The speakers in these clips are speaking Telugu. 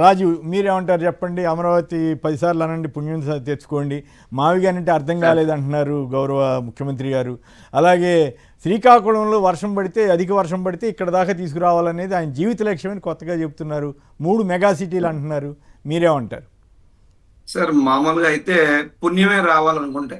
రాజు మీరేమంటారు చెప్పండి. అమరావతి 10 సార్లు అనండి, పుణ్యం తెచ్చుకోండి. మావిగానంటే అర్థం కాలేదంటున్నారు గౌరవ ముఖ్యమంత్రి గారు. అలాగే శ్రీకాకుళంలో వర్షం పడితే, అధిక వర్షం పడితే ఇక్కడ దాకా తీసుకురావాలనేది ఆయన జీవిత లక్ష్యమని కొత్తగా చెప్తున్నారు. 3 మెగా సిటీలు అంటున్నారు. మీరేమంటారు? సార్ మామూలుగా అయితే పుణ్యమే రావాలనుకుంటే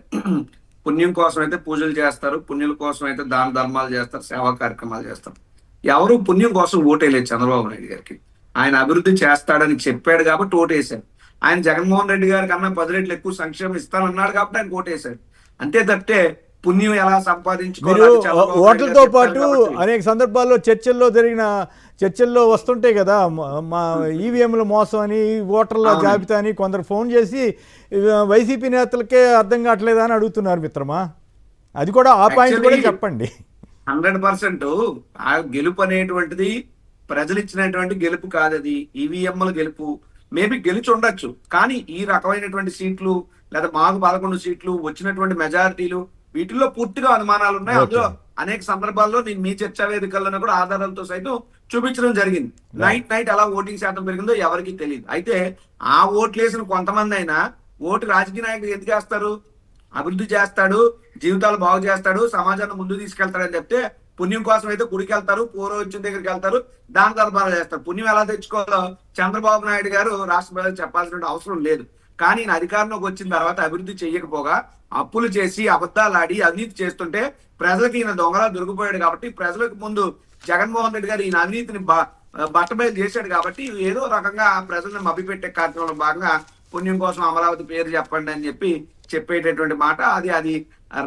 పుణ్యం కోసం అయితే పూజలు చేస్తారు, పుణ్యుల కోసం అయితే దాన ధర్మాలు చేస్తారు, సేవా కార్యక్రమాలు చేస్తారు. ఎవరు పుణ్యం కోసం ఓటేయలేదు చంద్రబాబు నాయుడు గారికి. ఆయన అభివృద్ధి చేస్తాడని చెప్పాడు కాబట్టి ఓటేశారు. ఆయన జగన్మోహన్ రెడ్డి గారి కన్నా 10 రెట్లు ఎక్కువ సంక్షేమం ఇస్తానన్నాడు కాబట్టి ఆయన ఓటేశారు. అంతే తప్పితే పుణ్యం ఎలా మీరు సంపాదించుకోవాలి ఓట్లతో పాటు అనేక సందర్భాల్లో చర్చల్లో వస్తుంటాయి కదా, మా ఈవీఎంల మోసం అని, ఓటర్ల జాబితా అని కొందరు ఫోన్ చేసి వైసీపీ నేతలకే అర్థం కావట్లేదా అని అడుగుతున్నారు మిత్రమా. అది కూడా ఆ పాయింట్ కూడా చెప్పండి. 100% ఆ గెలుపు అనేటువంటిది ప్రజలు ఇచ్చినటువంటి గెలుపు కాదు, అది ఈవీఎంల గెలుపు. మేబీ గెలిచి ఉండొచ్చు, కానీ ఈ రకమైనటువంటి సీట్లు లేదా మాకు 11 సీట్లు వచ్చినటువంటి మెజారిటీలు వీటిల్లో పూర్తిగా అనుమానాలు ఉన్నాయి. అందులో అనేక సందర్భాల్లో నేను మీ చర్చా వేదికల్లో కూడా ఆధారాలతో సైతం చూపించడం జరిగింది. నైట్ ఎలా ఓటింగ్ శాతం పెరిగిందో ఎవరికి తెలియదు. అయితే ఆ ఓట్లు వేసిన కొంతమంది అయినా ఓటు రాజకీయ నాయకులు ఎందుకు వేస్తారు? అభివృద్ధి చేస్తాడు, జీవితాలు బాగు చేస్తాడు, సమాజాన్ని ముందుకు తీసుకెళ్తాడని చెప్తే పుణ్యం కోసం అయితే గుడికి వెళ్తారు, పూర్వచ్చిన దగ్గరికి వెళ్తారు, దాన ధర్మాలు చేస్తారు. పుణ్యం ఎలా తెచ్చుకోవాలో చంద్రబాబు నాయుడు గారు రాష్ట్ర ప్రజలకు చెప్పాల్సిన అవసరం లేదు. కానీ ఈయన అధికారంలోకి వచ్చిన తర్వాత అభివృద్ధి చెయ్యకపోగా అప్పులు చేసి అబద్ధాలు ఆడి అవినీతి చేస్తుంటే ప్రజలకు ఈయన దొంగలా దొరికిపోయాడు కాబట్టి, ప్రజలకు ముందు జగన్మోహన్ రెడ్డి గారు ఈయన అవినీతిని బట్టబయలు చేశాడు కాబట్టి ఏదో రకంగా ప్రజలను మభ్యపెట్టే కార్యక్రమంలో భాగంగా పుణ్యం కోసం అమరావతి పేరు చెప్పండి అని చెప్పేటటువంటి మాట. అది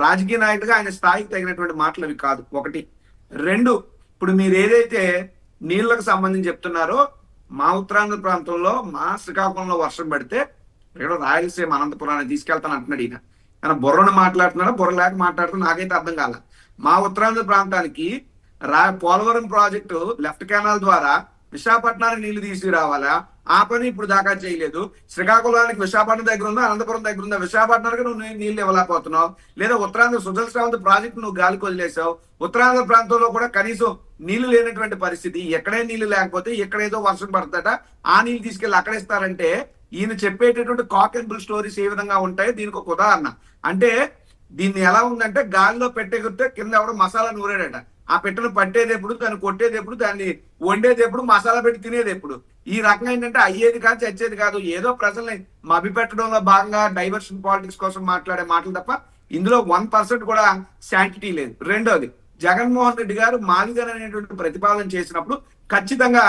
రాజకీయ నాయకుడిగా ఆయన స్థాయికి తగినటువంటి మాటలు అవి కాదు. 1. 2, ఇప్పుడు మీరు ఏదైతే నీళ్లకు సంబంధించి చెప్తున్నారో, మా ఉత్తరాంధ్ర ప్రాంతంలో మా శ్రీకాకుళంలో వర్షం పడితే ఇక్కడ రాయలసీమ అనంతపురాన్ని తీసుకెళ్తాను అంటున్నాడు ఈయన. ఆయన బుర్రను మాట్లాడుతున్నాడా, బుర్ర లేక మాట్లాడుతున్నా నాకైతే అర్థం కాల. మా ఉత్తరాంధ్ర ప్రాంతానికి పోలవరం ప్రాజెక్టు లెఫ్ట్ కెనాల్ ద్వారా విశాఖపట్నానికి నీళ్లు తీసుకురావాలా? ఆ పని ఇప్పుడు దాకా చేయలేదు. శ్రీకాకుళానికి విశాఖపట్నం దగ్గర ఉందా, అనంతపురం దగ్గర ఉందా? విశాఖపట్నానికి నువ్వు నీళ్లు ఇవ్వలేకపోతున్నావు. లేదా ఉత్తరాంధ్ర సుజల శ్రావంతి ప్రాజెక్టు నువ్వు గాలికి వదిలేసావు. ఉత్తరాంధ్ర ప్రాంతంలో కూడా కనీసం నీళ్లు లేనటువంటి పరిస్థితి. ఎక్కడే నీళ్లు లేకపోతే ఎక్కడేదో వర్షం పడతాట, ఆ నీళ్లు తీసుకెళ్లి అక్కడ ఇస్తారంటే ఈయన చెప్పేటటువంటి కాక్ అండ్ బుల్ స్టోరీస్ ఏ విధంగా ఉంటాయి దీనికి ఒక ఉదాహరణ. అంటే దీన్ని ఎలా ఉందంటే గాలిలో పెట్టేగితే కింద ఎవడో మసాలా నూరాడట. ఆ పెట్టెను పట్టేది ఎప్పుడు, దాన్ని కొట్టేది ఎప్పుడు, దాన్ని వండేది ఎప్పుడు, మసాలా పెట్టి తినేది ఎప్పుడు. ఈ రకంగా ఏంటంటే అయ్యేది కాదు, చచ్చేది కాదు, ఏదో ప్రజల్ని మభ్యపెట్టడంలో భాగంగా డైవర్షన్ పాలిటిక్స్ కోసం మాట్లాడే మాటలు తప్ప ఇందులో 1% కూడా శాంటిటీ లేదు. 2వది, జగన్మోహన్ రెడ్డి గారు మాదిగన్ అనేటువంటి ప్రతిపాదన చేసినప్పుడు ఖచ్చితంగా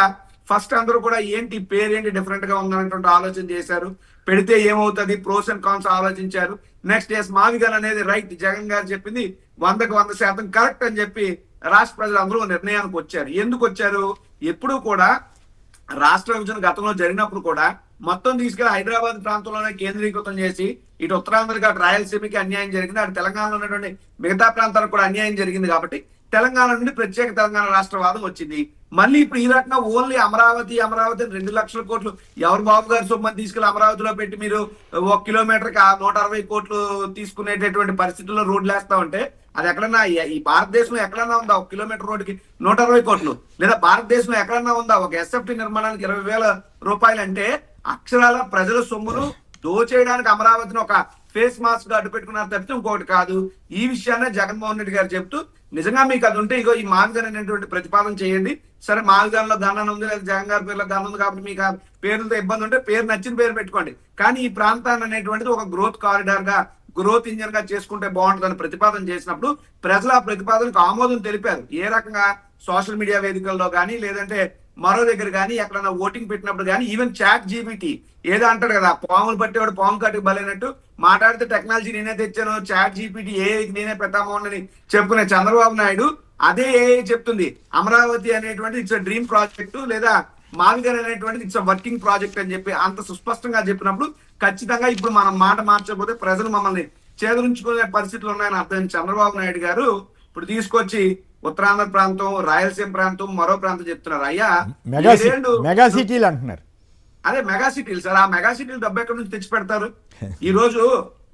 ఫస్ట్ అందరూ కూడా ఏంటి పేరేంటి డిఫరెంట్ గా ఉందనేటువంటి ఆలోచన చేశారు. పెడితే ఏమవుతుంది, ప్రోస్ అండ్ కాన్స్ ఆలోచించారు. నెక్స్ట్ మావిగన్ అనేది రైట్, జగన్ గారు చెప్పింది 100కి 100% కరెక్ట్ అని చెప్పి రాష్ట్ర ప్రజలందరూ నిర్ణయానికి వచ్చారు. ఎందుకు వచ్చారు? ఎప్పుడు కూడా రాష్ట్ర విభజన గతంలో జరిగినప్పుడు కూడా మొత్తం తీసుకెళ్లి హైదరాబాద్ ప్రాంతంలోనే కేంద్రీకృతం చేసి ఇటు ఉత్తరాంధ్రకి అటు రాయలసీమకి అన్యాయం జరిగింది, అటు తెలంగాణలో ఉన్నటువంటి మిగతా ప్రాంతాలకు కూడా అన్యాయం జరిగింది. కాబట్టి తెలంగాణ నుండి ప్రత్యేక తెలంగాణ రాష్ట్రవాదం వచ్చింది. మళ్ళీ ఇప్పుడు ఈ రకంగా ఓన్లీ అమరావతి 2 లక్షల కోట్లు ఎవరు బాబు గారి సొమ్మని తీసుకెళ్లి అమరావతిలో పెట్టి మీరు 1 కిలోమీటర్కి 160 కోట్లు తీసుకునేటటువంటి పరిస్థితుల్లో రోడ్లు వేస్తా ఉంటే అది ఎక్కడన్నా ఈ భారతదేశంలో ఎక్కడన్నా ఉందా 1 కిలోమీటర్ రోడ్డుకి 160 కోట్లు? లేదా భారతదేశంలో ఎక్కడన్నా ఉందా ఒక ఎస్ఎఫ్టీ నిర్మాణానికి 20,000 రూపాయలు? అంటే అక్షరాల ప్రజల సొమ్మును దోచేయడానికి అమరావతిని ఒక ఫేస్ మాస్క్ గా అడ్డు పెట్టుకున్నారు తప్పితే ఇంకొకటి కాదు. ఈ విషయాన్ని జగన్మోహన్ రెడ్డి గారు చెప్తూ నిజంగా మీకు అది ఉంటే ఇగో ఈ మావిగన్ అనేటువంటి ప్రతిపాదన చేయండి. సరే మావిగన్లో గణన ఉంది, లేదా జగన్ గారి పేర్లో గణన ఉంది కాబట్టి మీకు ఆ పేర్లతో ఇబ్బంది ఉంటే పేరు నచ్చిన పేరు పెట్టుకోండి. కానీ ఈ ప్రాంతాన్ని అనేటువంటిది ఒక గ్రోత్ కారిడార్ గా, గ్రోత్ ఇంజన్ గా చేసుకుంటే బాగుంటుందని ప్రతిపాదన చేసినప్పుడు ప్రజలు ఆ ప్రతిపాదనకు ఆమోదం తెలిపారు. ఏ రకంగా సోషల్ మీడియా వేదికల్లో కానీ, లేదంటే మరో దగ్గర కానీ, ఎక్కడైనా ఓటింగ్ పెట్టినప్పుడు కానీ, ఈవెన్ చాట్ జీపీటీ ఏదో అంటాడు కదా, పాములు పట్టేవాడు పాము కట్టుకు బలైనట్టు మాట్లాడితే టెక్నాలజీ నేనే తెచ్చాను, చాట్ జీపీటీ ఏఐకి నేనే పెడతామోనని చెప్పుకునే చంద్రబాబు నాయుడు అదే ఏఐ చెప్తుంది అమరావతి అనేటువంటి ఇట్స్ డ్రీమ్ ప్రాజెక్టు, లేదా మావిగన్ అనేటువంటిది ఇట్స్ వర్కింగ్ ప్రాజెక్ట్ అని చెప్పి అంత సుస్పష్టంగా చెప్పినప్పుడు ఖచ్చితంగా ఇప్పుడు మనం మాట మార్చకపోతే ప్రజలు మమ్మల్ని చేదరించుకునే పరిస్థితులు ఉన్నాయని అర్థం. చంద్రబాబు నాయుడు గారు ఇప్పుడు తీసుకొచ్చి ఉత్తరాంధ్ర ప్రాంతం, రాయలసీమ ప్రాంతం, మరో ప్రాంతం చెప్తున్నారు. అయ్యా మెగా సిటీలు అంటున్నారు. అదే మెగా సిటీలు సార్. ఆ మెగా సిటీలు డబ్బు ఎక్కడి నుంచి తెచ్చి పెడతారు? ఈ రోజు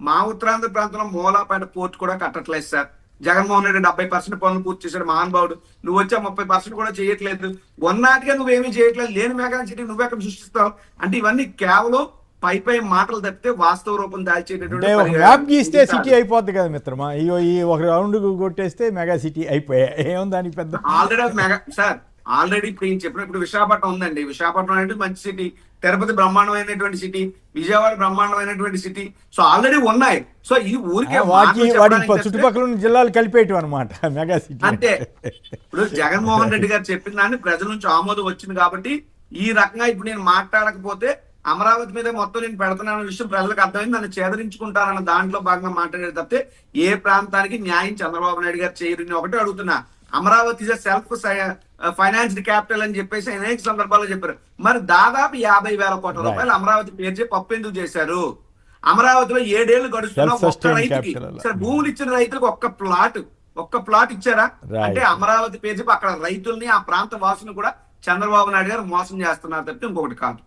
మా ఉత్తరాంధ్ర ప్రాంతంలో మూలాపేట పోర్ట్ కూడా కట్టట్లేదు సార్. జగన్మోహన్ రెడ్డి 70% పనులు పూర్తి చేశాడు మహానుభావుడు. నువ్వు వచ్చా 30% కూడా చేయట్లేదు. ఉన్నాటిగా నువ్వేమీ చేయట్లేదు. లేని మెగా సిటీ నువ్వెక్కడ సృష్టిస్తావు అంటే ఇవన్నీ కేవలం పై మాటలు తప్పితే వాస్తవ రూపం అంటే దాల్చేటటువంటి ఒక మ్యాప్ గీస్తే సిటీ అయిపోద్ది కదా మిత్రమా, ఈ ఒక రౌండ్ కొట్టేస్తే మెగా సిటీ అయిపోయా, ఏముంది దానికి పెద్ద. ఆల్రెడీ మెగా సార్ ఆల్రెడీ ఇప్పుడు ఏం చెప్పిన ఇప్పుడు విశాఖపట్నం ఉందండి. విశాఖపట్నం అనేది మంచి సిటీ, తిరుపతి బ్రహ్మాండమైనటువంటి సిటీ, విజయవాడ బ్రహ్మాండమైనటువంటి సిటీ. సో ఆల్రెడీ ఉన్నాయి. సో ఇది ఊరికే వాటికి మాటలు చెప్పడానికి తప్పితే చుట్టుపక్కల ఉన్న జిల్లాలు కలిపేయటం అనమాట మెగా సిటీ. అంతే. ఇప్పుడు జగన్మోహన్ రెడ్డి గారు చెప్పిన దాన్ని ప్రజల నుంచి ఆమోదం వచ్చింది కాబట్టి ఈ రకంగా ఇప్పుడు నేను మాట్లాడకపోతే అమరావతి మీద మొత్తం నేను పెడుతున్నాన విషయం ప్రజలకు అర్థమైంది, నన్ను చేదరించుకుంటారన్న దాంట్లో భాగంగా మాట్లాడేది తప్పితే ఏ ప్రాంతానికి న్యాయం చంద్రబాబు నాయుడు గారు చేయరు. నేను ఒకటే అడుగుతున్నా, Amaravati is self financed capital అని చెప్పేసి అనేక సందర్భాల్లో చెప్పారు. మరి దాదాపు 50,000 కోట్ల రూపాయలు అమరావతి పేరు చెప్పి పప్పు ఎందుకు చేశారు? అమరావతిలో 7 ఏళ్లు గడుస్తున్నా ఒక్క రైతుకి సరే భూములు ఇచ్చిన రైతులకు ఒక్క ప్లాట్ ఇచ్చారా? అంటే అమరావతి పేరు చెప్పి అక్కడ రైతుల్ని ఆ ప్రాంత వాసులు కూడా చంద్రబాబు నాయుడు గారు మోసం చేస్తున్నారు తప్పితే ఇంకొకటి కాదు.